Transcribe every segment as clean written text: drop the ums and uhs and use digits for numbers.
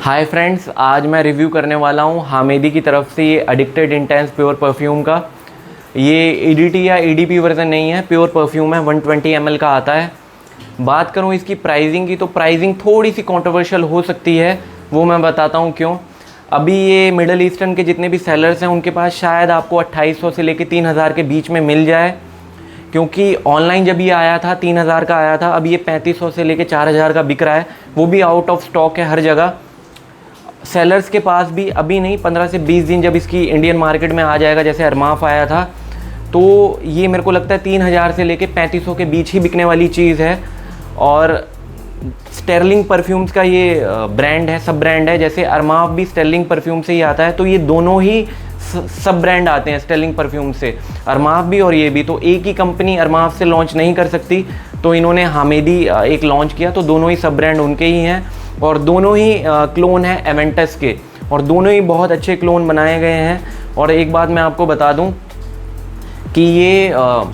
Hi friends, आज मैं review करने वाला हूँ हामेदी की तरफ से ये एडिक्टेड इंटेंस प्योर परफ्यूम का। ये ईडीटी या ईडीपी वर्जन नहीं है, प्योर परफ्यूम है, 120 ml का आता है। बात करूँ इसकी प्राइसिंग की तो प्राइसिंग थोड़ी सी कंट्रोवर्शियल हो सकती है, वो मैं बताता हूँ क्यों। अभी ये मिडल ईस्टर्न के जितने भी सेलर्स हैं उनके पास शायद आपको 2800 से लेकर 3000 के बीच में मिल जाए, क्योंकि ऑनलाइन जब ये आया था 3000 का आया था। अब ये 3500 से लेकर 4000 का बिक रहा है, वो भी आउट ऑफ स्टॉक है हर जगह। सेलर्स के पास भी अभी नहीं, 15 से 20 दिन जब इसकी इंडियन मार्केट में आ जाएगा, जैसे अरमाफ आया था, तो ये मेरे को लगता है 3000 से लेके 3500 के बीच ही बिकने वाली चीज़ है। और स्टेरलिंग परफ्यूम्स का ये ब्रांड है, सब ब्रांड है। जैसे अरमाफ भी स्टेरलिंग परफ्यूम से ही आता है, तो ये दोनों ही सब ब्रांड आते हैं स्टेरलिंग परफ्यूम से, अरमाफ भी और ये भी। तो एक ही कंपनी अरमाफ से लॉन्च नहीं कर सकती, तो इन्होंने हामेदी एक लॉन्च किया, तो दोनों ही सब ब्रांड उनके ही हैं और दोनों ही क्लोन हैं एवेंटस के, और दोनों ही बहुत अच्छे क्लोन बनाए गए हैं। और एक बात मैं आपको बता दूं कि ये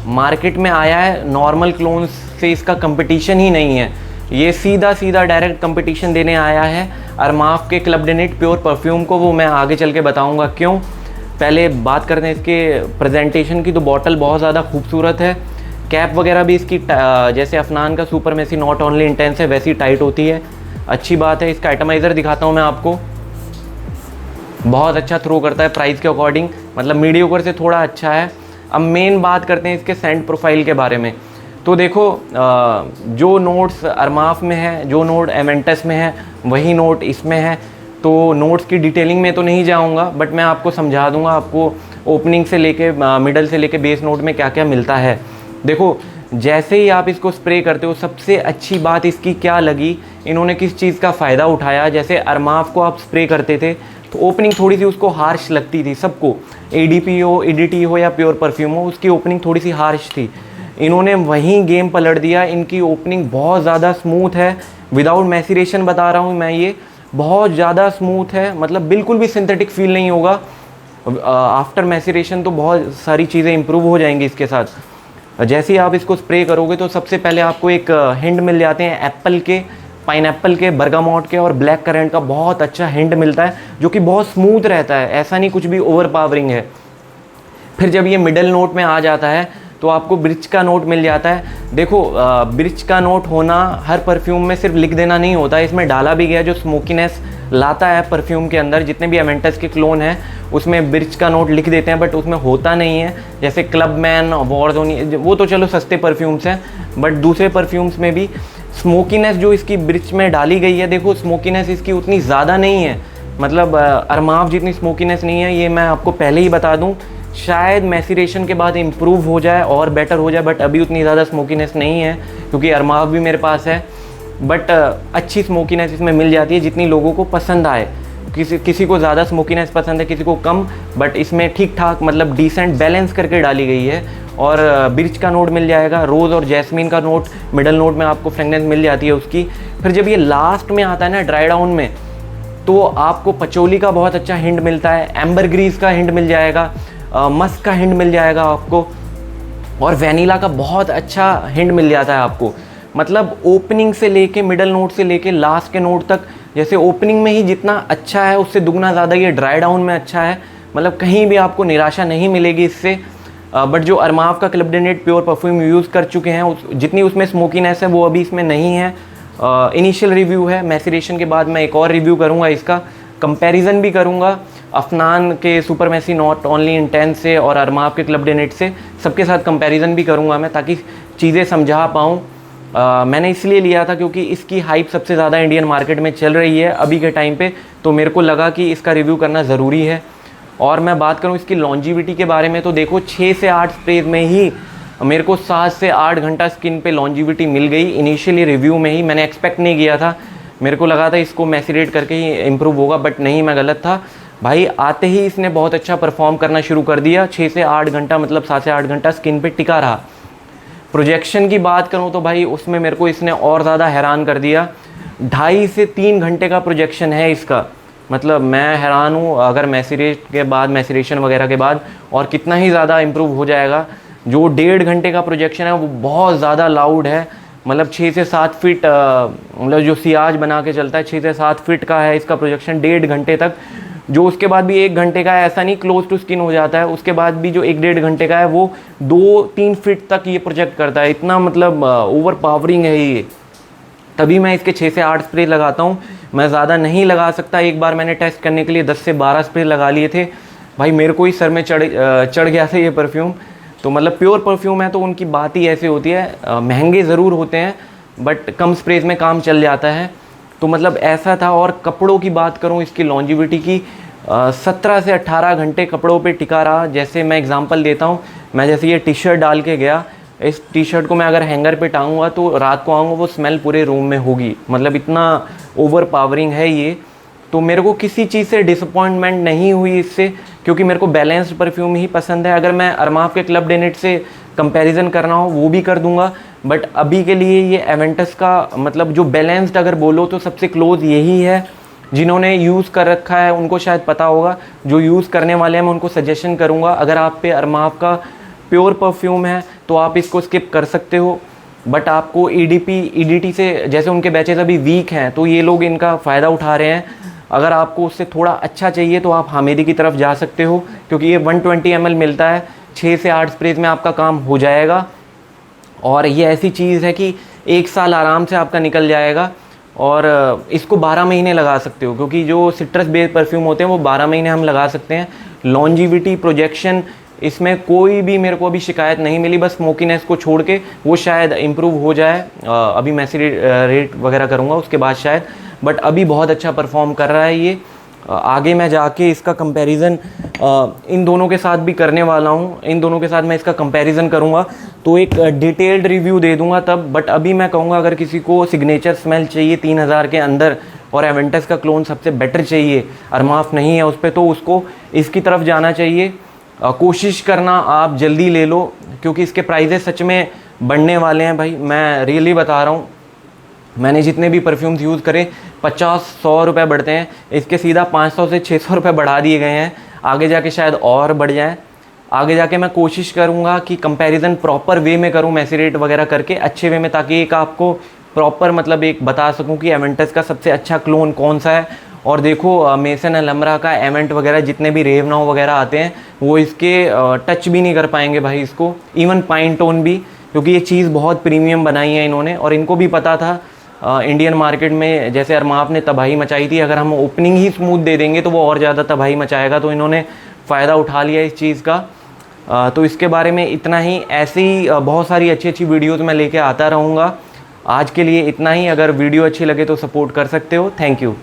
मार्केट में आया है नॉर्मल क्लोन्स से, इसका कंपटीशन ही नहीं है। ये सीधा सीधा डायरेक्ट कंपटीशन देने आया है अरमाफ के club de nuit pure perfume को, वो मैं आगे चल के बताऊँगा क्यों। पहले बात करते हैं इसके प्रेजेंटेशन की, तो बॉटल बहुत ज़्यादा खूबसूरत है। कैप वगैरह भी इसकी जैसे अफनान का supremacy not only intense है वैसी टाइट होती है, अच्छी बात है। इसका एटमाइज़र दिखाता हूँ मैं आपको, बहुत अच्छा थ्रो करता है प्राइस के अकॉर्डिंग, मतलब मीडियोकर से थोड़ा अच्छा है। अब मेन बात करते हैं इसके सेंट प्रोफाइल के बारे में। तो देखो, जो नोट्स अरमाफ में है, जो नोट एवेंटस में है, वही नोट इसमें है। तो नोट्स की डिटेलिंग में तो नहीं जाऊंगा, बट मैं आपको समझा दूंगा आपको ओपनिंग से लेके मिडल से लेके बेस नोट में क्या क्या मिलता है। देखो, जैसे ही आप इसको स्प्रे करते हो, सबसे अच्छी बात इसकी क्या लगी, इन्होंने किस चीज़ का फ़ायदा उठाया। जैसे अरमाफ को आप स्प्रे करते थे तो ओपनिंग थोड़ी सी उसको हार्श लगती थी, सबको, एडीपी हो, ईडीटी हो या प्योर परफ्यूम हो, उसकी ओपनिंग थोड़ी सी हार्श थी। इन्होंने वहीं गेम पलट दिया, इनकी ओपनिंग बहुत ज़्यादा स्मूथ है। विदाउट मैसीरेशन बता रहा हूँ मैं, ये बहुत ज़्यादा स्मूथ है, मतलब बिल्कुल भी सिंथेटिक फील नहीं होगा। आफ्टर मैसीरेशन तो बहुत सारी चीज़ें इंप्रूव हो जाएंगी इसके साथ। जैसे ही आप इसको स्प्रे करोगे तो सबसे पहले आपको एक हिंट मिल जाते हैं एप्पल के, पाइनएप्पल के, बर्गामोट के और ब्लैक करेंट का बहुत अच्छा हिंट मिलता है, जो कि बहुत स्मूथ रहता है, ऐसा नहीं कुछ भी ओवर पावरिंग है। फिर जब ये मिडल नोट में आ जाता है तो आपको ब्रिज का नोट मिल जाता है। देखो, ब्रिज का नोट होना हर परफ्यूम में सिर्फ लिख देना नहीं होता है, इसमें डाला भी गया जो स्मोकीनेस लाता है परफ्यूम के अंदर। जितने भी एवेंटस के क्लोन हैं उसमें ब्रिज का नोट लिख देते हैं, बट उसमें होता नहीं है। जैसे क्लबमैन, वॉरजोन, वो तो चलो सस्ते परफ्यूम्स हैं, बट दूसरे परफ्यूम्स में भी स्मोकीनेस जो इसकी ब्रिज में डाली गई है, देखो स्मोकीनेस इसकी उतनी ज़्यादा नहीं है, मतलब अरमाफ जितनी स्मोकीनेस नहीं है, ये मैं आपको पहले ही बता दूं। शायद मैसीरेशन के बाद इम्प्रूव हो जाए और बेटर हो जाए, बट अभी उतनी ज़्यादा स्मोकीनेस नहीं है, क्योंकि अरमाफ भी मेरे पास है। बट अच्छी स्मोकीनेस इसमें मिल जाती है जितनी लोगों को पसंद आए। किसी को ज़्यादा स्मोकीनेस पसंद है, किसी को कम, बट इसमें ठीक ठाक, मतलब डिसेंट बैलेंस करके डाली गई है। और ब्रिज का नोट मिल जाएगा, रोज़ और जैस्मीन का नोट मिडल नोट में आपको फ्रेगनेंस मिल जाती है उसकी। फिर जब ये लास्ट में आता है ना ड्राई डाउन में, तो आपको पचोली का बहुत अच्छा हिंट मिलता है, एम्बर ग्रीस का हिंट मिल जाएगा, मस्क का हिंट मिल जाएगा आपको, और वैनिला का बहुत अच्छा हिंट मिल जाता है आपको। मतलब ओपनिंग से लेके मिडल नोट से लेके लास्ट के नोट तक, जैसे ओपनिंग में ही जितना अच्छा है उससे दुगना ज़्यादा ये ड्राई डाउन में अच्छा है। मतलब कहीं भी आपको निराशा नहीं मिलेगी इससे। बट जो अरमाफ का club de nuit pure perfume use कर चुके हैं, जितनी उसमें स्मोकीनेस है वो अभी इसमें नहीं है। इनिशियल रिव्यू है, मैसीरेशन के बाद मैं एक और रिव्यू करूँगा, इसका कंपैरिजन भी करूँगा अफनान के supremacy not only intense से और अरमाफ के क्लब डे निट से, सबके साथ कंपैरिजन भी करूँगा मैं, ताकि चीज़ें समझा पाऊँ। मैंने इसलिए लिया था क्योंकि इसकी हाइप सबसे ज़्यादा इंडियन मार्केट में चल रही है अभी के टाइम पे, तो मेरे को लगा कि इसका रिव्यू करना ज़रूरी है। और मैं बात करूँ इसकी लॉन्जिविटी के बारे में, तो देखो 6 से 8 स्प्रेज में ही मेरे को 7 से 8 घंटा स्किन पे लॉन्जिविटी मिल गई। इनिशियली रिव्यू में ही मैंने एक्सपेक्ट नहीं किया था, मेरे को लगा था इसको मैसीरेट करके ही इम्प्रूव होगा, बट नहीं, मैं गलत था भाई। आते ही इसने बहुत अच्छा परफॉर्म करना शुरू कर दिया। 6 से 8 घंटा, मतलब 7 से 8 घंटा स्किन पे टिका रहा। प्रोजेक्शन की बात करूं तो भाई उसमें मेरे को इसने और ज़्यादा हैरान कर दिया। 2.5 से 3 घंटे का प्रोजेक्शन है इसका, मतलब मैं हैरान हूँ। अगर मैसीरेट के बाद, मैसीरेशन वगैरह के बाद और कितना ही ज़्यादा इम्प्रूव हो जाएगा। जो 1.5 घंटे का प्रोजेक्शन है वो बहुत ज़्यादा लाउड है, मतलब 6 से 7 फीट मतलब जो सियाज बना के चलता है 6 से 7 फीट का है इसका प्रोजेक्शन 1.5 घंटे तक, जो उसके बाद भी 1 घंटे का है ऐसा नहीं, क्लोज टू स्किन हो जाता है, उसके बाद भी जो 1-1.5 घंटे का है वो 2-3 फीट तक ये प्रोजेक्ट करता है। इतना मतलब ओवर पावरिंग है ये, तभी मैं इसके 6 से 8 स्प्रे लगाता हूँ, मैं ज़्यादा नहीं लगा सकता। एक बार मैंने टेस्ट करने के लिए 10 से 12 स्प्रे लगा लिए थे भाई, मेरे को ही सर में चढ़ गया था ये परफ्यूम। तो मतलब प्योर परफ्यूम है तो उनकी बात ही ऐसी होती है, महंगे ज़रूर होते हैं बट कम स्प्रेज में काम चल जाता है। तो मतलब ऐसा था। और कपड़ों की बात करूँ इसकी लॉन्जिविटी की, 17 से 18 घंटे कपड़ों पे टिका रहा। जैसे मैं एग्जांपल देता हूँ, मैं जैसे ये टी शर्ट डाल के गया, इस टी शर्ट को मैं अगर हैंगर पे टांगूंगा तो रात को आऊँगा वो स्मेल पूरे रूम में होगी, मतलब इतना ओवर पावरिंग है ये। तो मेरे को किसी चीज़ से डिसअपॉइंटमेंट नहीं हुई इससे, क्योंकि मेरे को बैलेंस्ड परफ्यूम ही पसंद है। अगर मैं अरमाफ के क्लब डे नाइट से कंपैरिजन करना हो वो भी कर दूंगा, बट अभी के लिए ये एवेंटस का मतलब जो बैलेंस्ड अगर बोलो तो सबसे क्लोज यही है। जिन्होंने यूज़ कर रखा है उनको शायद पता होगा, जो यूज़ करने वाले हैं मैं उनको सजेशन करूँगा, अगर आप पे अरमाफ का प्योर परफ्यूम है तो आप इसको स्किप कर सकते हो। बट आपको EDT से, जैसे उनके बैचेस अभी वीक हैं तो ये लोग इनका फ़ायदा उठा रहे हैं। अगर आपको उससे थोड़ा अच्छा चाहिए तो आप हामेदी की तरफ जा सकते हो, क्योंकि ये 120 ml मिलता है, 6 से 8 स्प्रेज में आपका काम हो जाएगा। और ये ऐसी चीज़ है कि 1 साल आराम से आपका निकल जाएगा। और इसको 12 महीने लगा सकते हो, क्योंकि जो सिट्रस बेस्ड परफ्यूम होते हैं वो 12 महीने हम लगा सकते हैं। लॉन्जिविटी, प्रोजेक्शन, इसमें कोई भी मेरे को अभी शिकायत नहीं मिली, बस स्मोकीनेस को छोड़ के वो शायद इम्प्रूव हो जाए। अभी मैं रेट वगैरह करूँगा उसके बाद शायद, बट अभी बहुत अच्छा परफॉर्म कर रहा है ये। आगे मैं जाके इसका कंपैरिजन इन दोनों के साथ भी करने वाला हूँ, इन दोनों के साथ मैं इसका कंपैरिजन करूँगा तो एक डिटेल्ड रिव्यू दे दूँगा तब। बट अभी मैं कहूँगा अगर किसी को सिग्नेचर स्मेल चाहिए 3000 के अंदर और एवेंटस का क्लोन सबसे बेटर चाहिए, अरमाफ नहीं है उस पर, तो उसको इसकी तरफ जाना चाहिए। कोशिश करना आप जल्दी ले लो, क्योंकि इसके प्राइजेस सच में बढ़ने वाले हैं भाई, मैं रियली बता रहा हूँ। मैंने जितने भी परफ्यूम्स यूज़ करे 50-100 रुपये बढ़ते हैं, इसके सीधा 500 से 600 रुपये बढ़ा दिए गए हैं। आगे जाके शायद और बढ़ जाए, आगे जाके मैं कोशिश करूँगा कि कंपैरिजन प्रॉपर वे में करूँ, मैसेरेट वगैरह करके अच्छे वे में, ताकि एक आपको प्रॉपर मतलब एक बता सकूँ कि एवेंटस का सबसे अच्छा क्लोन कौन सा है। और देखो मेसन अलमरा का एवेंट वगैरह जितने भी रेव नाउ वगैरह आते हैं वो इसके टच भी नहीं कर पाएंगे भाई इसको, इवन पाइन टोन भी, क्योंकि ये चीज़ बहुत प्रीमियम बनाई है इन्होंने। और इनको भी पता था इंडियन मार्केट में जैसे अरमाफ ने तबाही मचाई थी, अगर हम ओपनिंग ही स्मूथ दे देंगे तो वो और ज़्यादा तबाही मचाएगा, तो इन्होंने फ़ायदा उठा लिया इस चीज़ का। तो इसके बारे में इतना ही, ऐसे ही बहुत सारी अच्छी अच्छी वीडियोज़ मैं लेके आता रहूँगा। आज के लिए इतना ही, अगर वीडियो अच्छी लगे तो सपोर्ट कर सकते हो। Thank you.